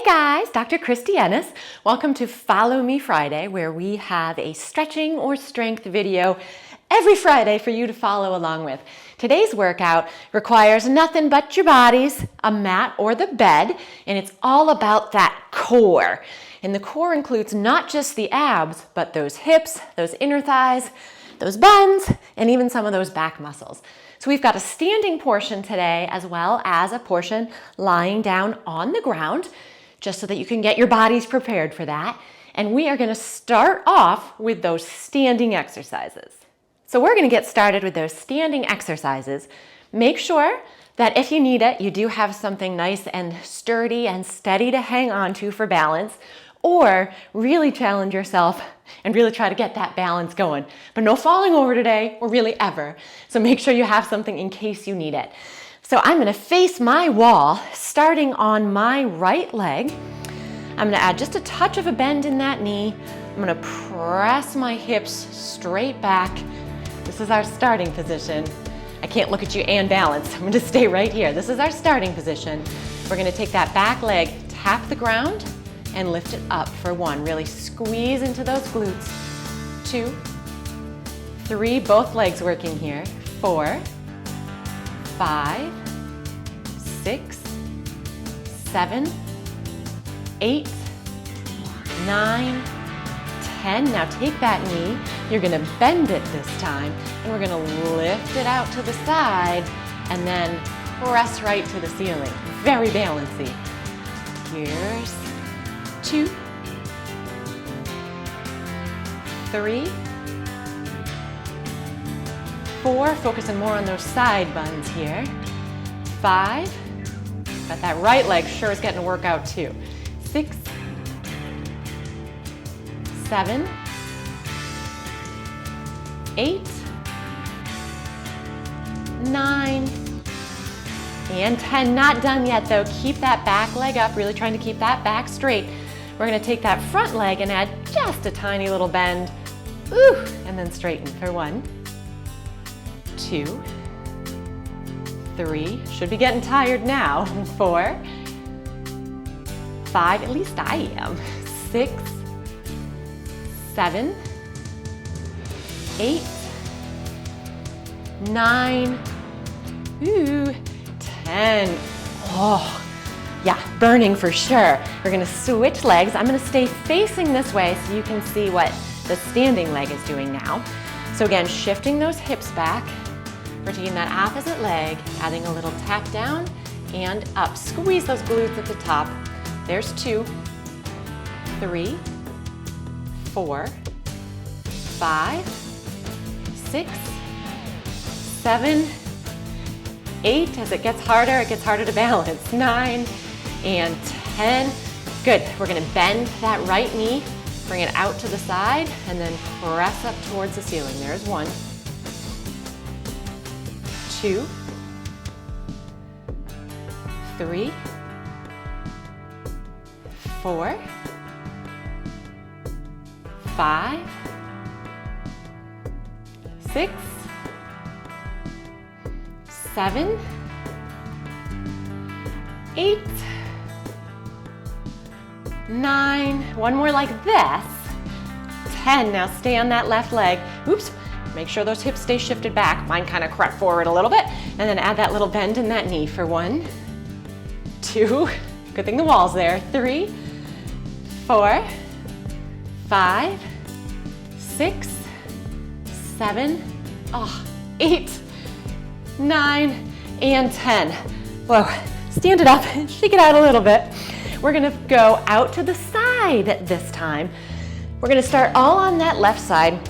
guys, Dr. Christy Ennis. Welcome to Follow Me Friday, where we have a stretching or strength video every Friday for you to follow along with. Today's workout requires nothing but your bodies, a mat or the bed, and it's all about that core. And the core includes not just the abs, but those hips, those inner thighs, those buns, and even some of those back muscles. So we've got a standing portion today as well as a portion lying down on the ground, just so that you can get your bodies prepared for that. And we are going to start off with those standing exercises. So we're going to get started with those standing exercises. Make sure that if you need it, you do have something nice and sturdy and steady to hang on to for balance, or really challenge yourself and really try to get that balance going. But no falling over today, or really ever. So make sure you have something in case you need it. So I'm gonna face my wall, starting on my right leg. I'm gonna add just a touch of a bend in that knee. I'm gonna press my hips straight back. This is our starting position. I can't look at you and balance. I'm gonna stay right here. This is our starting position. We're gonna take that back leg, tap the ground, and lift it up for 1. Really squeeze into those glutes. 2, 3, both legs working here. 4, 5, 6, 7, 8, 9, 10. Now take that knee. You're gonna bend it this time, and we're gonna lift it out to the side, and then press right to the ceiling. Very balancy. Here's 2, 3, 4, focusing more on those side buns here. 5, but that right leg sure is getting a workout too. 6, 7, 8, 9, and 10. Not done yet though. Keep that back leg up, really trying to keep that back straight. We're gonna take that front leg and add just a tiny little bend. Ooh, and then straighten for 1, 2, 3, should be getting tired now. 4, 5, at least I am. 6, 7, 8, 9, ooh, 10. Oh, yeah, burning for sure. We're gonna switch legs. I'm gonna stay facing this way so you can see what the standing leg is doing now. So again, shifting those hips back. We're taking that opposite leg, adding a little tap down and up. Squeeze those glutes at the top. There's 2, 3, 4, 5, 6, 7, 8. As it gets harder to balance. 9 and 10. Good. We're going to bend that right knee, bring it out to the side, and then press up towards the ceiling. There's 1, 2, 3, 4, 5, 6, 7, 8, 9, one more like this, 10. Now stay on that left leg. Oops, make sure those hips stay shifted back. Mine kind of crept forward a little bit, and then add that little bend in that knee for 1, 2, good thing the wall's there, 3, 4, 5, 6, 7, 8, 9, and 10. Whoa, stand it up, shake it out a little bit. We're gonna go out to the side this time. We're gonna start all on that left side,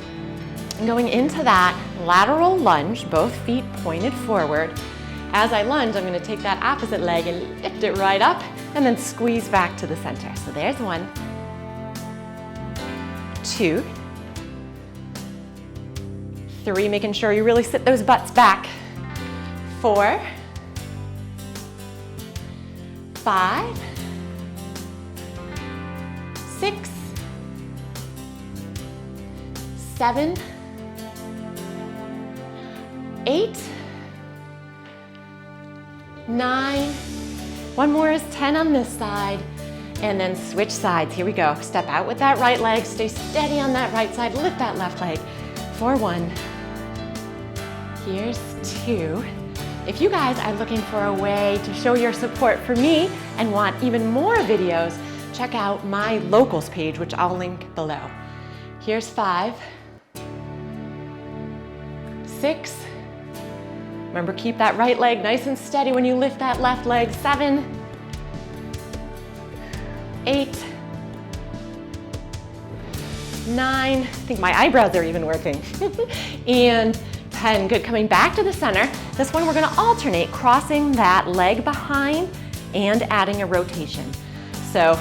and going into that lateral lunge, both feet pointed forward. As I lunge, I'm gonna take that opposite leg and lift it right up, and then squeeze back to the center. So there's 1, 2, 3, making sure you really sit those butts back. 4, 5, 6, 7, 8, 9, one more is 10 on this side, And then switch sides. Here we go. Step out with that right leg. Stay steady on that right side. Lift that left leg. For 1. Here's 2. If you guys are looking for a way to show your support for me and want even more videos, check out my locals page, which I'll link below. Here's 5. 6. Remember, keep that right leg nice and steady when you lift that left leg. 7. 8. 9. I think my eyebrows are even working. And 10. Good. Coming back to the center. This one we're going to alternate, crossing that leg behind and adding a rotation. So,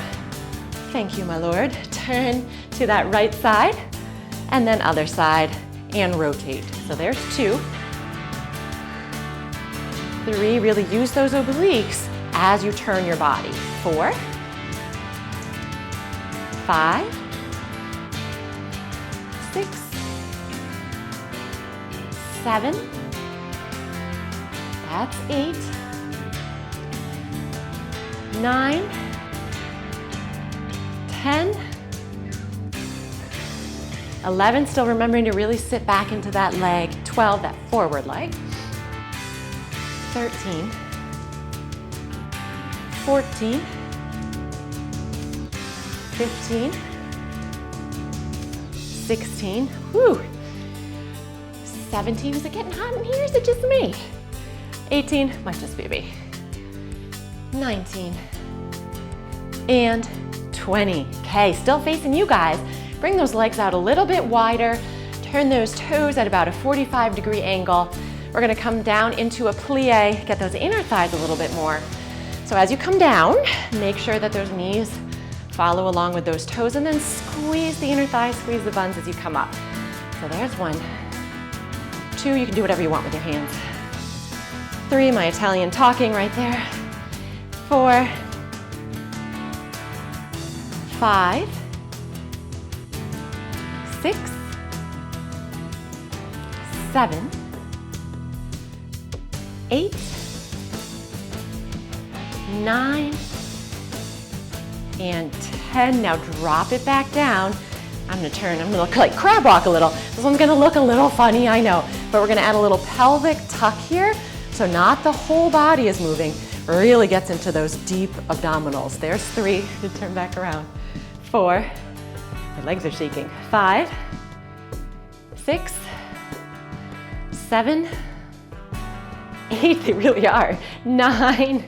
thank you, my Lord. Turn to that right side and then other side and rotate. So there's 2. 3. Really use those obliques as you turn your body. 4. 5. 6. 7. That's 8. 9. 10. 11. Still remembering to really sit back into that leg. 12. That forward leg. 13. 14. 15, 16, whew, 17, is it getting hot in here? Is it just me? 18, might just be me. 19, and 20. Okay, still facing you guys. Bring those legs out a little bit wider, turn those toes at about a 45-degree angle. We're gonna come down into a plie, get those inner thighs a little bit more. So as you come down, make sure that those knees follow along with those toes, and then squeeze the inner thighs, squeeze the buns as you come up. So there's 1. 2, you can do whatever you want with your hands. 3, my Italian talking right there. 4, 5, 6, 7, 8, 9, and 10. Now drop it back down. I'm gonna look like crab walk a little. This one's gonna look a little funny, I know, but we're gonna add a little pelvic tuck here, so not the whole body is moving, really gets into those deep abdominals. There's 3, to turn back around. 4, my legs are shaking. 5, 6, 7, 8, they really are. 9,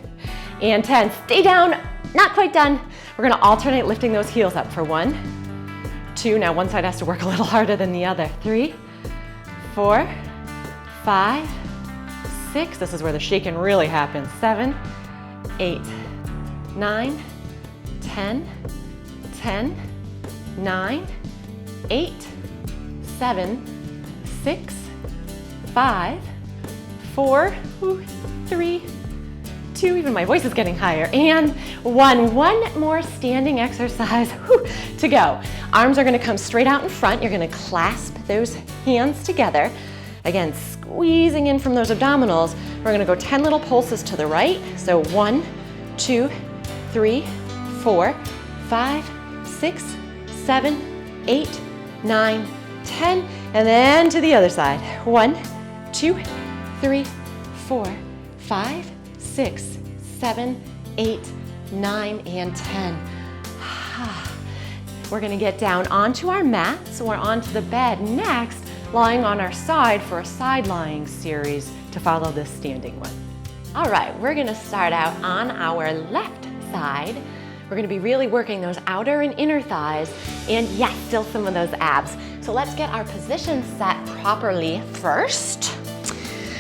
and 10. Stay down, not quite done. We're gonna alternate lifting those heels up for 1, 2, now one side has to work a little harder than the other. 3, 4, 5, 6, this is where the shaking really happens. 7, 8, 9, 10, 10, 9, 8, 7, 6, 5, 4, 3, 2, even my voice is getting higher, and 1. One more standing exercise to go. Arms are gonna come straight out in front. You're gonna clasp those hands together. Again, squeezing in from those abdominals. We're gonna go 10 little pulses to the right. So 1, 2, 3, 4, 5, 6, 7, 8, 9, 10, and then to the other side. 1, 2, 3, 4, 5, 6, 7, 8, 9, and 10. We're gonna get down onto our mats or onto the bed next, lying on our side for a side lying series to follow this standing one. All right, we're gonna start out on our left side. We're gonna be really working those outer and inner thighs, and yes, still some of those abs. So let's get our position set properly first.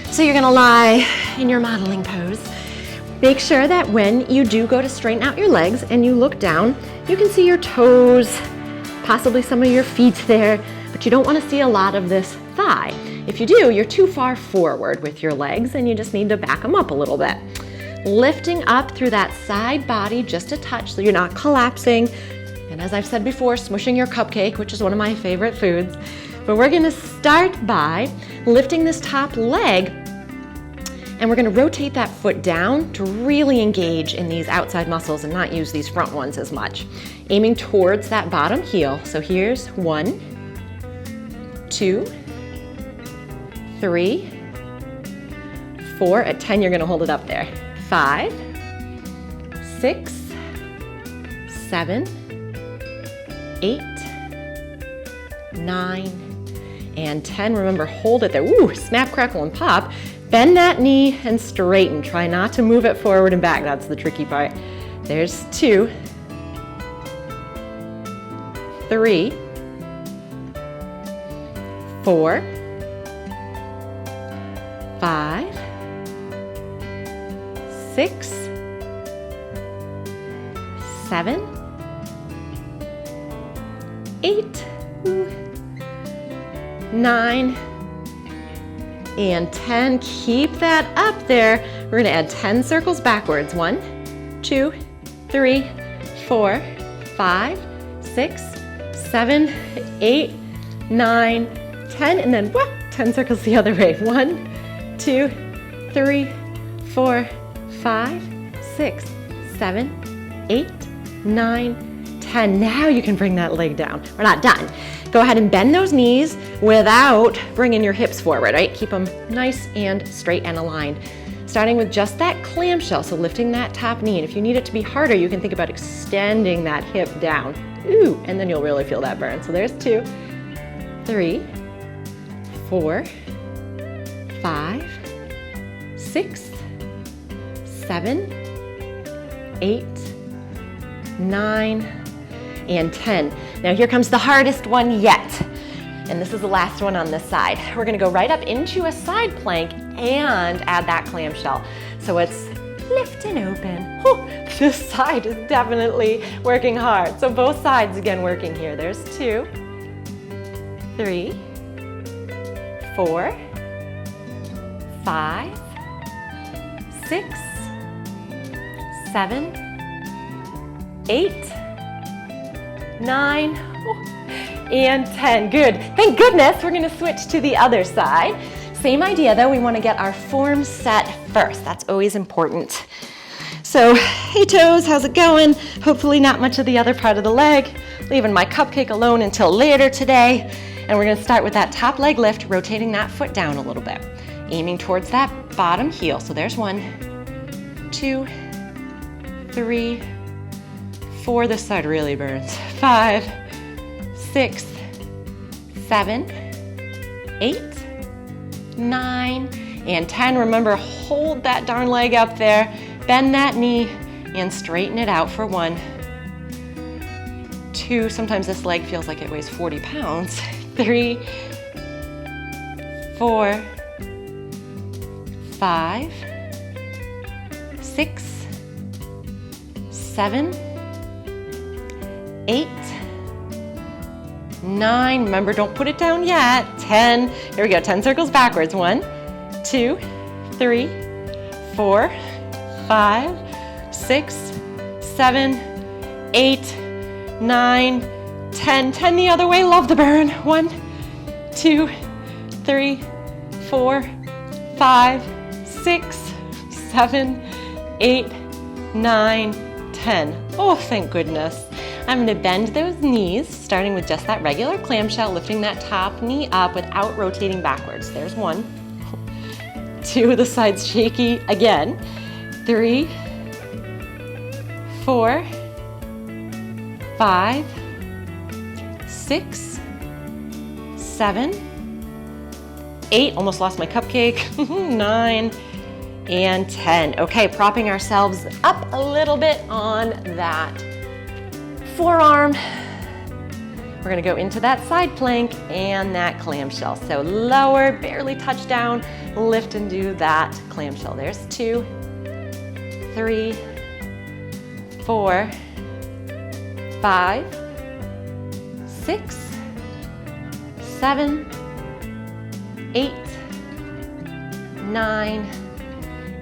So you're gonna lie in your modeling pose. Make sure that when you do go to straighten out your legs and you look down, you can see your toes, possibly some of your feet there, but you don't want to see a lot of this thigh. If you do, you're too far forward with your legs and you just need to back them up a little bit. Lifting up through that side body just a touch so you're not collapsing. And as I've said before, smushing your cupcake, which is one of my favorite foods. But we're gonna start by lifting this top leg And we're gonna rotate that foot down to really engage in these outside muscles and not use these front ones as much. Aiming towards that bottom heel. So here's 1, 2, 3, 4. At 10, you're gonna hold it up there. 5, 6, 7, 8, 9, and 10. Remember, hold it there. Ooh, snap, crackle, and pop. Bend that knee and straighten. Try not to move it forward and back. That's the tricky part. There's 2, 3, 4, 5, 6, 7, 8, 9, and 10. Keep that up there. We're gonna add 10 circles backwards. 1, 2, 3, 4, 5, 6, 7, 8, 9, 10, and then whoop, 10 circles the other way. 1, 2, 3, 4, 5, 6, 7, 8, 9, 10. Now you can bring that leg down. We're not done. Go ahead and bend those knees without bringing your hips forward, right? Keep them nice and straight and aligned. Starting with just that clamshell, so lifting that top knee. And if you need it to be harder, you can think about extending that hip down. Ooh, and then you'll really feel that burn. So there's 2, 3, 4, 5, 6, 7, 8, 9, and 10. Now here comes the hardest one yet. And this is the last one on this side. We're gonna go right up into a side plank and add that clamshell. So it's lift and open. Whew, this side is definitely working hard. So both sides again working here. There's 2, 3, 4, 5, 6, 7, 8, 9, and 10. Good. Thank goodness. We're gonna switch to the other side. Same idea though, we wanna get our form set first. That's always important. So, hey toes, how's it going? Hopefully not much of the other part of the leg. Leaving my cupcake alone until later today. And we're gonna start with that top leg lift, rotating that foot down a little bit. Aiming towards that bottom heel. So there's 1, 2, 3, 4, this side really burns. 5, 6, 7, 8, 9, and 10. Remember, hold that darn leg up there, bend that knee, and straighten it out for 1, 2, sometimes this leg feels like it weighs 40 pounds. 3, 4, 5, 6, 7, 8, 9. Remember, don't put it down yet. 10. Here we go. 10 circles backwards. 1, 2, 3, 4, 5, 6, 7, 8, 9, 10. 10 the other way. Love the burn. 1, 2, 3, 4, 5, 6, 7, 8, 9, 10. Oh, thank goodness. I'm gonna bend those knees, starting with just that regular clamshell, lifting that top knee up without rotating backwards. There's 1, 2, the side's shaky again. 3, 4, 5, 6, 7, 8, almost lost my cupcake, 9, and 10. Okay, propping ourselves up a little bit on that forearm. We're gonna go into that side plank and that clamshell. So lower, barely touch down, lift and do that clamshell. There's 2, 3, 4, 5, 6, 7, 8, 9,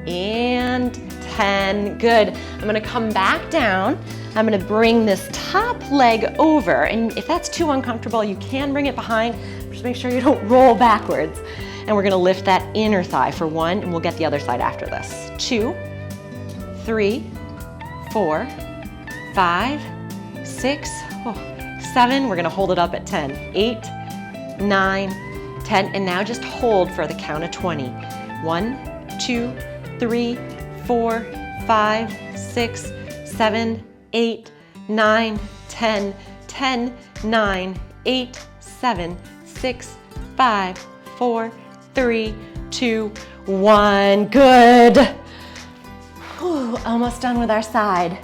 and 10. Good. I'm gonna come back down. I'm gonna bring this top leg over, and if that's too uncomfortable, you can bring it behind. Just make sure you don't roll backwards. And we're gonna lift that inner thigh for 1, and we'll get the other side after this. 2, 3, 4, 5, 6, 7. We're gonna hold it up at 10. 8, 9, 10. And now just hold for the count of 20. 1, 2, 3, 4, 5, 6, 7, 8, 9, 10, 10, 9, 8, 7, 6, 5, 4, 3, 2, 1. Good. Whew, almost done with our side.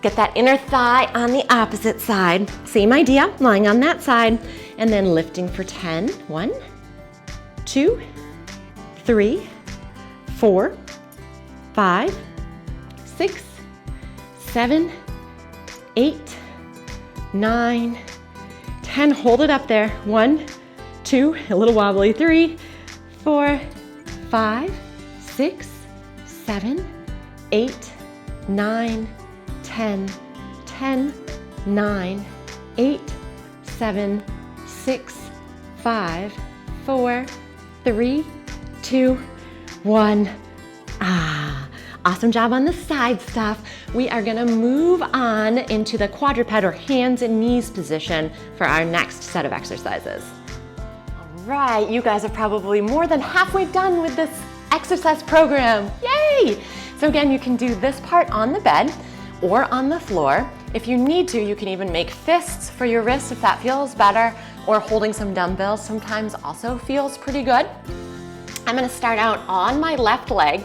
Get that inner thigh on the opposite side. Same idea, lying on that side, and then lifting for 10. 1, 2, 3, 4, 5, 6, 7, 8, 9, 10. Hold it up there. 1, 2, a little wobbly. 3, 4, 5, 6, 7, 8, 9, 10, 10, 9, 8, 7, 6, 5, 4, 3, 2, 1. Awesome job on the side stuff. We are gonna move on into the quadruped or hands and knees position for our next set of exercises. All right, you guys are probably more than halfway done with this exercise program. Yay! So again, you can do this part on the bed or on the floor. If you need to, you can even make fists for your wrists if that feels better, or holding some dumbbells sometimes also feels pretty good. I'm gonna start out on my left leg,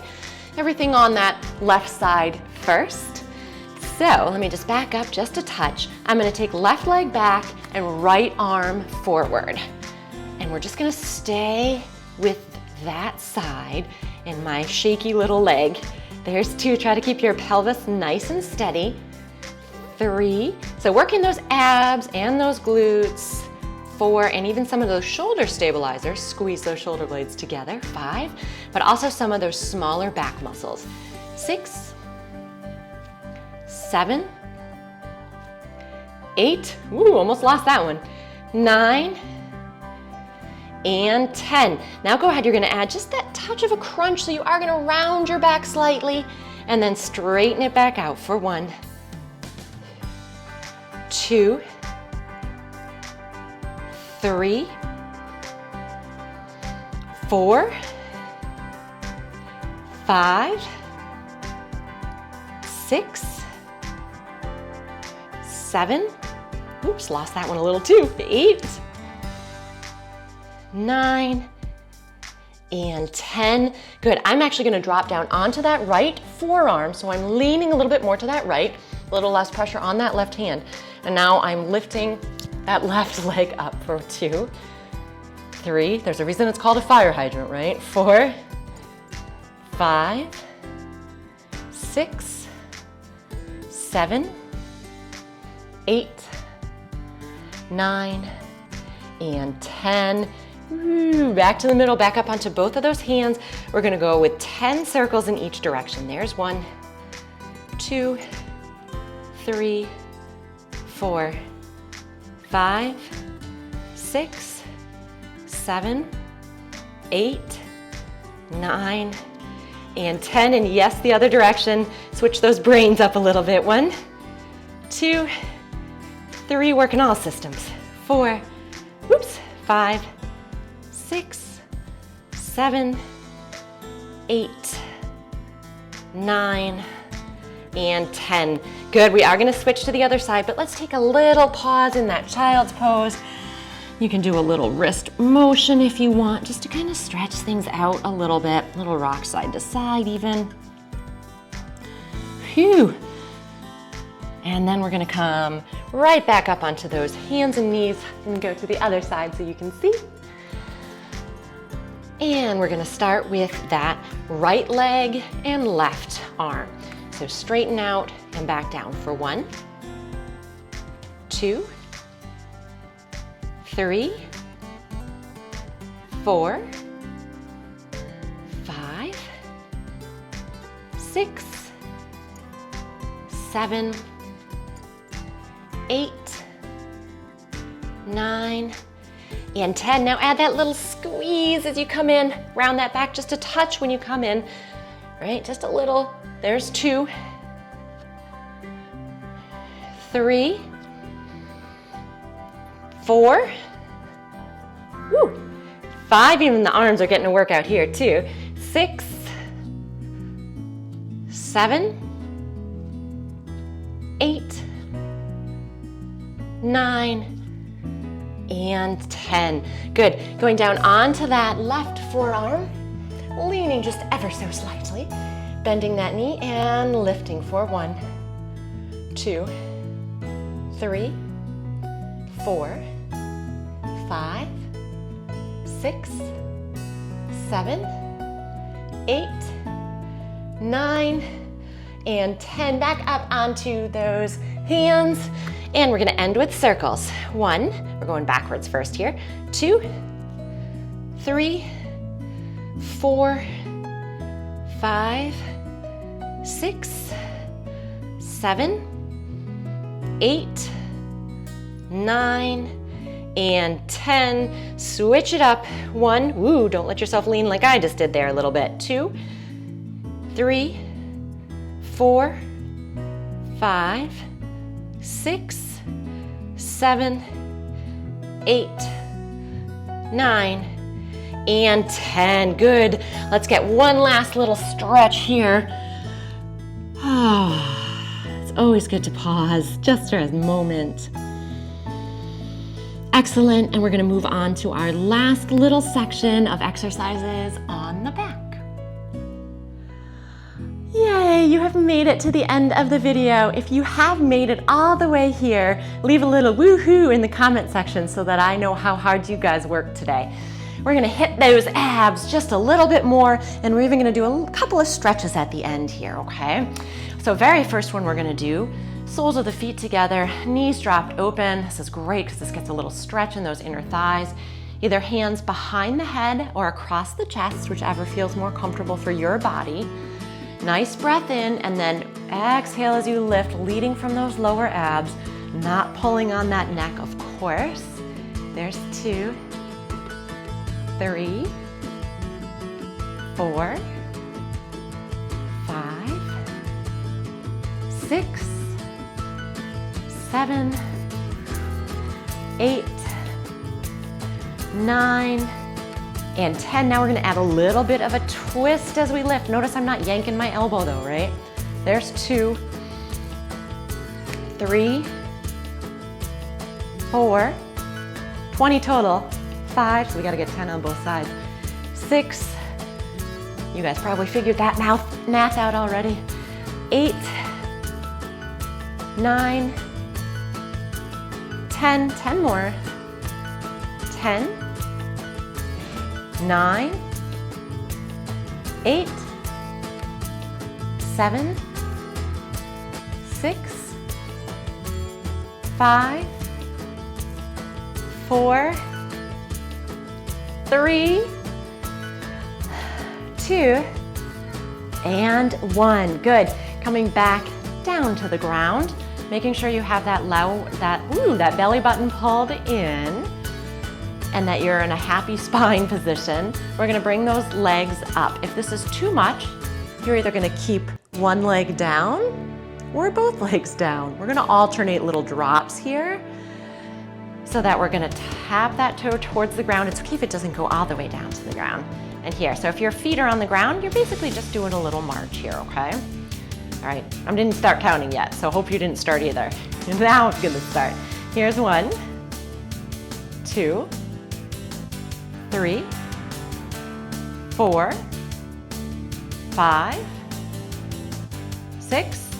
everything on that left side first. So let me just back up just a touch. I'm gonna take left leg back and right arm forward. And we're just gonna stay with that side in my shaky little leg. There's 2, try to keep your pelvis nice and steady. 3, so working those abs and those glutes. 4, and even some of those shoulder stabilizers, squeeze those shoulder blades together. 5, but also some of those smaller back muscles. 6, 7, 8, ooh, almost lost that one. 9, and 10. Now go ahead, you're gonna add just that touch of a crunch, so you are gonna round your back slightly and then straighten it back out for 1, 2, 3, 4, 5, 6, 7, oops, lost that one a little too. 8, 9, and 10. Good, I'm actually gonna drop down onto that right forearm, so I'm leaning a little bit more to that right, a little less pressure on that left hand. And now I'm lifting that left leg up for 2, 3, there's a reason it's called a fire hydrant, right? 4, 5, 6, 7, 8, 9, and 10. Ooh, back to the middle, back up onto both of those hands. We're gonna go with 10 circles in each direction. There's 1, 2, 3, 4, 5, 6, 7, 8, 9, and 10. And yes, the other direction. Switch those brains up a little bit. 1, 2, 3, working all systems. 4, whoops, 5, 6, 7, 8, 9, and 10. Good, we are gonna switch to the other side, but let's take a little pause in that child's pose. You can do a little wrist motion if you want, just to kind of stretch things out a little bit. Little rock side to side even. Phew. And then we're gonna come right back up onto those hands and knees and go to the other side so you can see. And we're gonna start with that right leg and left arm. So straighten out and back down for 1, 2, 3, 4, 5, 6, 7, 8, 9, and 10. Now add that little squeeze as you come in. Round that back just a touch when you come in, right? Just a little. There's 2, 3, 4, woo, 5, even the arms are getting a workout here too. 6, 7, 8, 9, and 10. Good. Going down onto that left forearm, leaning just ever so slightly, bending that knee and lifting for 1, 2, 3, 4, 5, 6, 7, 8, 9, and 10. Back up onto those hands. And we're gonna end with circles. 1, we're going backwards first here. 2, 3, 4, 5, 6, 7, 8, 9, and 10. Switch it up. 1, woo, don't let yourself lean like I just did there a little bit. 2, 3, 4, 5, 6, 7, 8, 9, and 10. Good. Let's get one last little stretch here. It's always good to pause just for a moment. Excellent. And we're going to move on to our last little section of exercises on the back. Yay, you have made it to the end of the video. If you have made it all the way here, leave a little woohoo in the comment section so that I know how hard you guys worked today. We're gonna hit those abs just a little bit more, and we're even gonna do a couple of stretches at the end here, okay? So very first one we're gonna do, soles of the feet together, knees dropped open. This is great because this gets a little stretch in those inner thighs. Either hands behind the head or across the chest, whichever feels more comfortable for your body. Nice breath in, and then exhale as you lift, leading from those lower abs, not pulling on that neck, of course. There's 2, 3, 4, 5, 6, 7, 8, 9, and 10. Now we're gonna add a little bit of a twist as we lift. Notice I'm not yanking my elbow though, right? There's 2, 3, 4, 20 total, 5, so we gotta get 10 on both sides, 6, you guys probably figured that math out already, 8, 9, 10, 10 more, 10, 9, 8, 7, 6, 5, 4, 3, 2, and 1. Good. Coming back down to the ground, making sure you have that belly button pulled in, and that you're in a happy spine position. We're gonna bring those legs up. If this is too much, you're either gonna keep one leg down or both legs down. We're gonna alternate little drops here so that we're gonna tap that toe towards the ground. It's okay if it doesn't go all the way down to the ground. And here, so if your feet are on the ground, you're basically just doing a little march here, okay? All right, I didn't start counting yet, so hope you didn't start either. Now I'm gonna start. Here's 1, 2, 3, 4, 5, 6,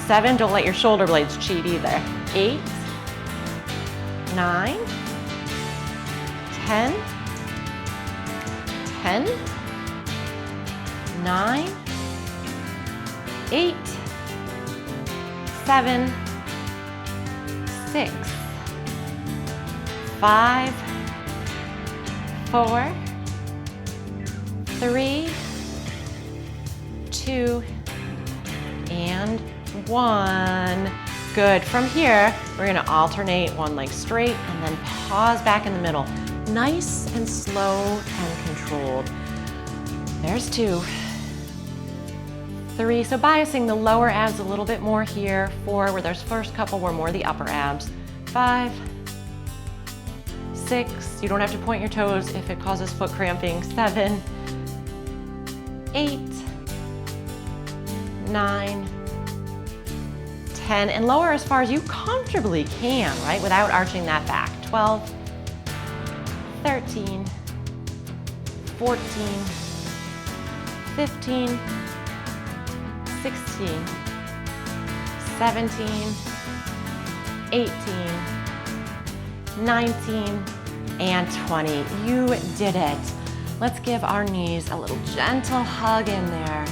7, don't let your shoulder blades cheat either. 8, 9, 10, 10, 9, 8, 7, 6, 5, 4, 3, 2, and 1. Good. From here, we're gonna alternate one leg straight and then pause back in the middle. Nice and slow and controlled. There's 2. 3, so biasing the lower abs a little bit more here. 4, where there's first couple were more the upper abs. 5, 6, you don't have to point your toes if it causes foot cramping. 7, 8, 9, 10, and lower as far as you comfortably can, right, without arching that back. 12, 13, 14, 15, 16, 17, 18, 19, and 20. You did it. Let's give our knees a little gentle hug in there.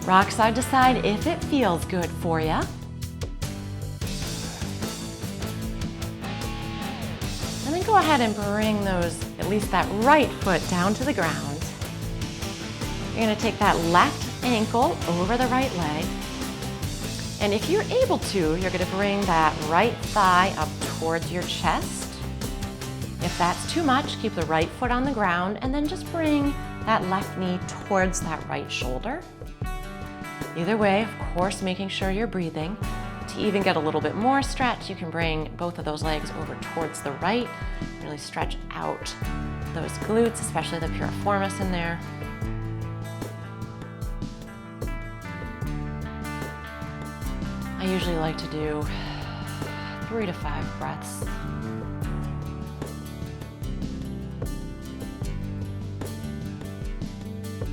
Rock side to side if it feels good for you. And then go ahead and bring at least that right foot down to the ground. You're gonna take that left ankle over the right leg. And if you're able to, you're gonna bring that right thigh up towards your chest. If that's too much, keep the right foot on the ground and then just bring that left knee towards that right shoulder. Either way, of course, making sure you're breathing. To even get a little bit more stretch, you can bring both of those legs over towards the right. Really stretch out those glutes, especially the piriformis in there. I usually like to do 3 to 5 breaths.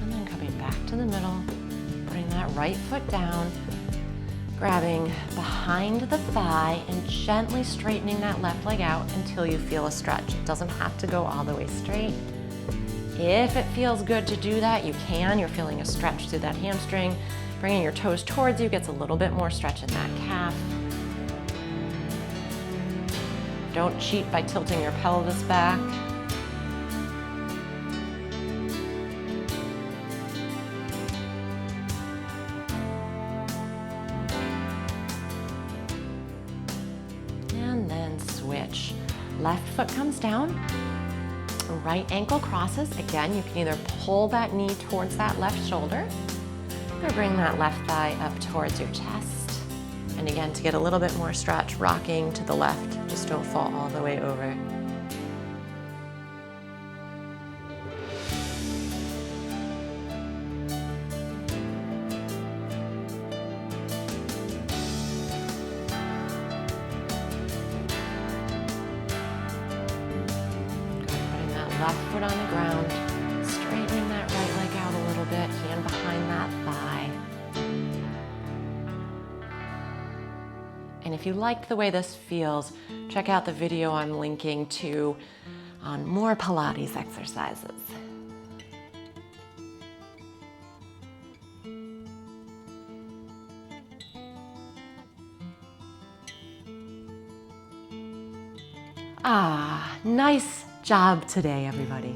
And then coming back to the middle, putting that right foot down, grabbing behind the thigh and gently straightening that left leg out until you feel a stretch. It doesn't have to go all the way straight. If it feels good to do that, you can. You're feeling a stretch through that hamstring. Bringing your toes towards you gets a little bit more stretch in that calf. Don't cheat by tilting your pelvis back. And then switch. Left foot comes down. Right ankle crosses. Again, you can either pull that knee towards that left shoulder or bring that left thigh up towards your chest. And again, to get a little bit more stretch, rocking to the left. Just don't fall all the way over. Putting that left foot on the ground, straightening that right leg out a little bit, hand behind that thigh. And if you liked the way this feels, check out the video I'm linking to on more Pilates exercises. Nice job today, everybody.